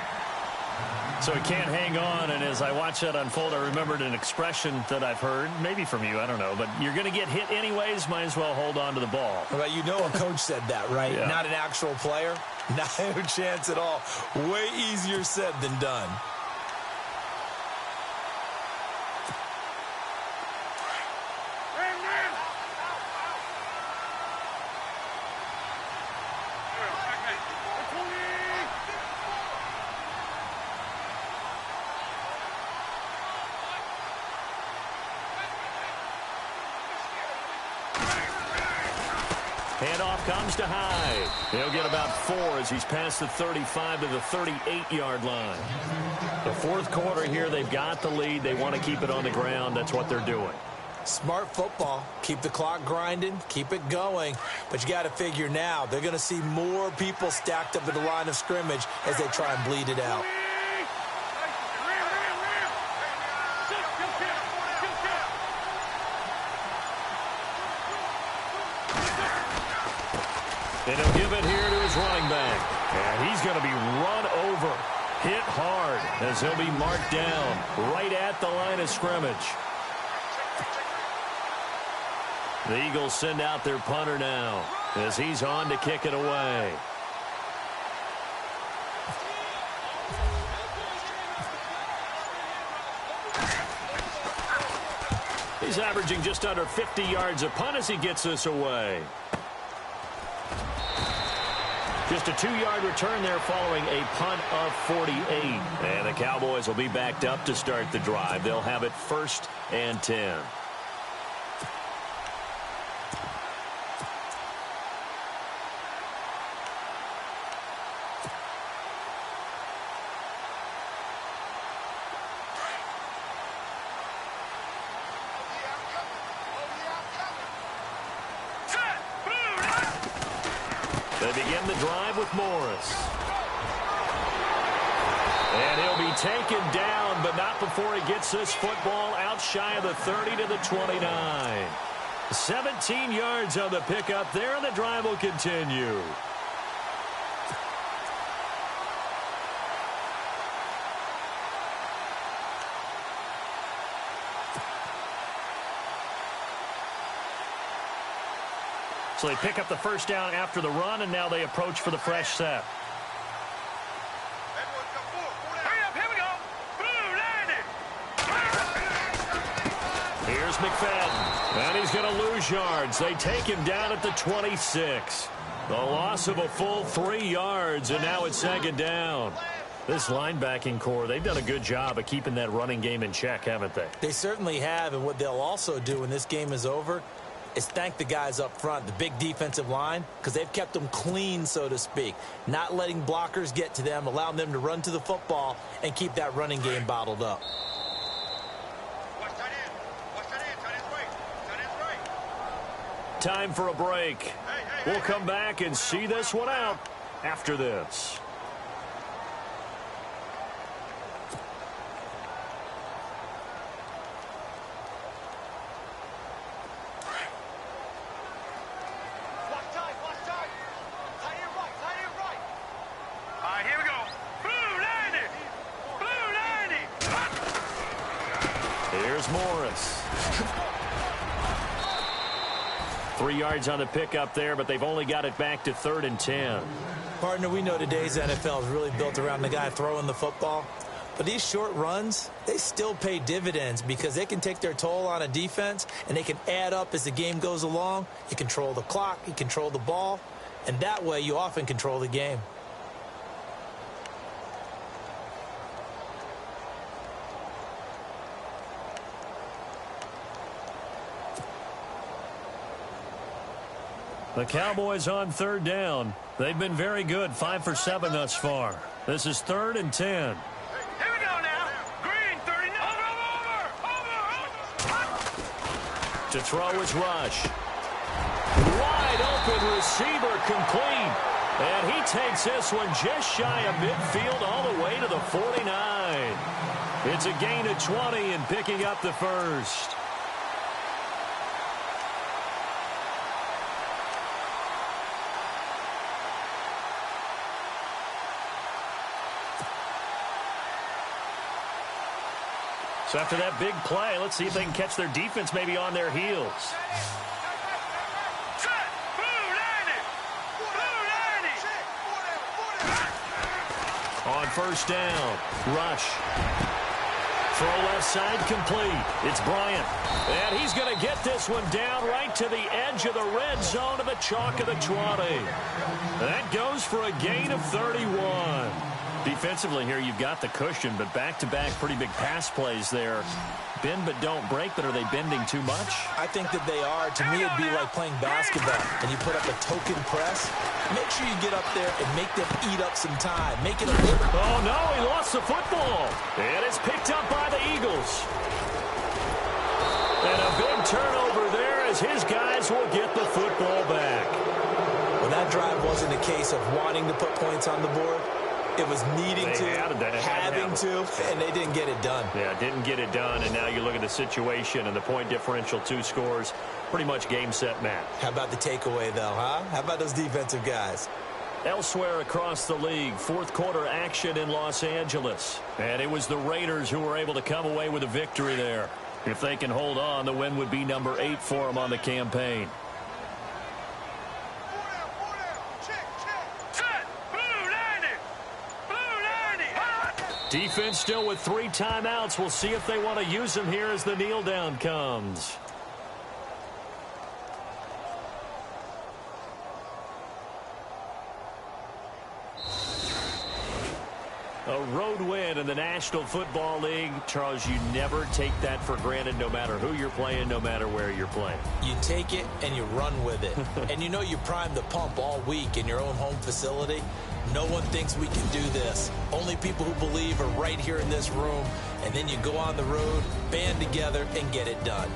So he can't hang on, and as I watch that unfold, I remembered an expression that I've heard, maybe from you, I don't know, but you're going to get hit anyways, might as well hold on to the ball. Well, you know a coach said that, right? Yeah. Not an actual player. Not a chance at all. Way easier said than done. Handoff comes to Hyde. He'll get about 4 as he's past the 35 to the 38-yard line. The fourth quarter here, they've got the lead. They want to keep it on the ground. That's what they're doing. Smart football. Keep the clock grinding. Keep it going. But you got to figure now, they're going to see more people stacked up at the line of scrimmage as they try and bleed it out. And he'll give it here to his running back. And he's going to be run over, hit hard, as he'll be marked down right at the line of scrimmage. The Eagles send out their punter now as he's on to kick it away. He's averaging just under 50 yards a punt as he gets this away. Just a 2-yard return there following a punt of 48. And the Cowboys will be backed up to start the drive. They'll have it 1st and 10. They begin the drive with Morris. And he'll be taken down, but not before he gets this football out shy of the 30 to the 29. 17 yards on the pickup there, and the drive will continue. So they pick up the first down after the run, and now they approach for the fresh set. Here's McFadden, and he's going to lose yards. They take him down at the 26. The loss of a full 3 yards, and now it's 2nd down. This linebacking core, they've done a good job of keeping that running game in check, haven't they? They certainly have, and what they'll also do when this game is over is thank the guys up front, the big defensive line, because they've kept them clean, so to speak. Not letting blockers get to them, allowing them to run to the football and keep that running game bottled up. Time for a break. We'll come back and see this one out after this. All right, here we go. Here's Morris. 3 yards on the pickup there, but they've only got it back to 3rd and 10. Partner, we know today's NFL is really built around the guy throwing the football. But these short runs, they still pay dividends because they can take their toll on a defense and they can add up as the game goes along. You control the clock, you control the ball, and that way you often control the game. The Cowboys on 3rd down. They've been very good, 5 for 7 thus far. This is 3rd and 10. Here we go now. Green, 39. Over. To throw is Rush. Wide open receiver complete. And he takes this one just shy of midfield all the way to the 49. It's a gain of 20 and picking up the first. So after that big play, let's see if they can catch their defense maybe on their heels. Set. Blue 90. On 1st down, Rush. Throw left side complete. It's Bryant. And he's going to get this one down right to the edge of the red zone of the chalk of the 20. That goes for a gain of 31. Defensively here, you've got the cushion, but back-to-back pretty big pass plays there. Bend but don't break, but are they bending too much? I think that they are. To me, it'd be like playing basketball, and you put up a token press. Make sure you get up there and make them eat up some time. Make it a little... Oh, no, he lost the football. And it's picked up by the Eagles. And a big turnover there as his guys will get the football back. Well, that drive wasn't a case of wanting to put points on the board. It was needing to, having to, and they didn't get it done. Yeah, didn't get it done, and now you look at the situation and the point differential, 2 scores, pretty much game, set, match. How about the takeaway, though, huh? How about those defensive guys? Elsewhere across the league, 4th quarter action in Los Angeles. And it was the Raiders who were able to come away with a victory there. If they can hold on, the win would be number 8 for them on the campaign. Defense still with 3 timeouts. We'll see if they want to use them here as the kneel down comes. A road win in the National Football League. Charles, you never take that for granted no matter who you're playing, no matter where you're playing. You take it and you run with it. And you know you primed the pump all week in your own home facility. No one thinks we can do this. Only people who believe are right here in this room. And then you go on the road, band together, and get it done.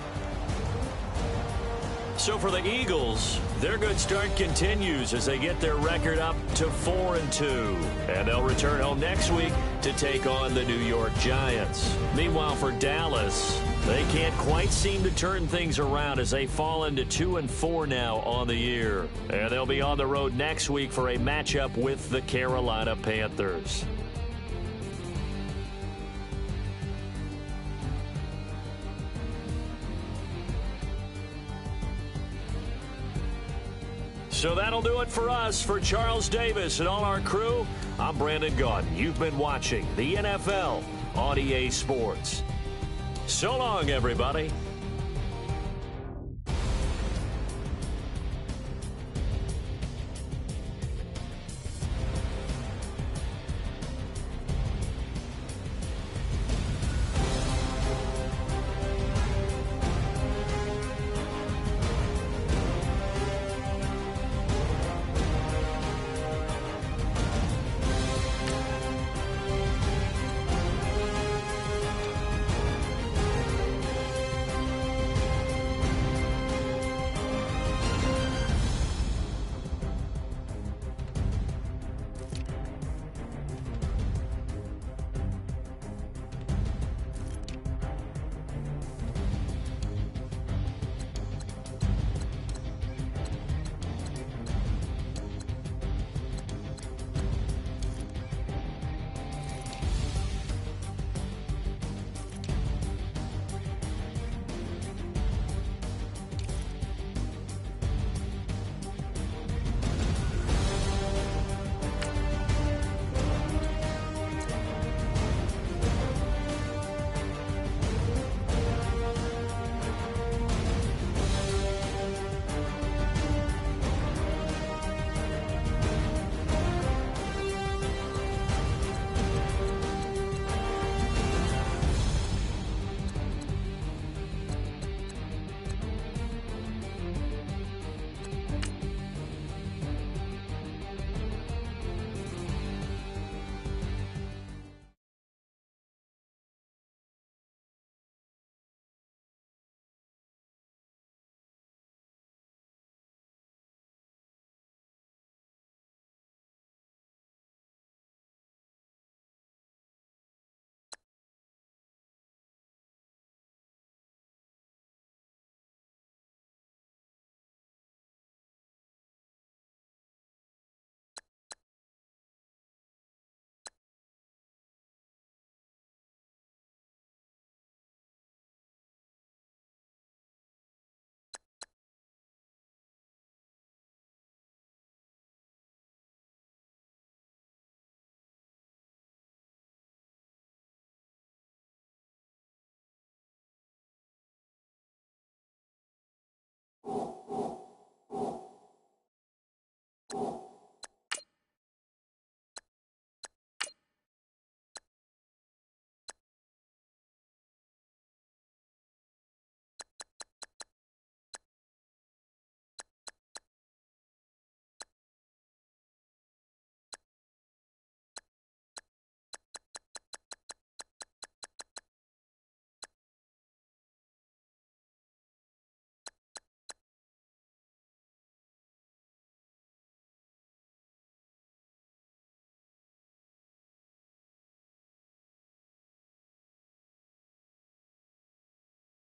So for the Eagles, their good start continues as they get their record up to 4-2. And they'll return home next week to take on the New York Giants. Meanwhile, for Dallas, they can't quite seem to turn things around as they fall into 2-4 now on the year. And they'll be on the road next week for a matchup with the Carolina Panthers. So that'll do it for us. For Charles Davis and all our crew, I'm Brandon Gaudin. You've been watching the NFL on EA Sports. So long, everybody.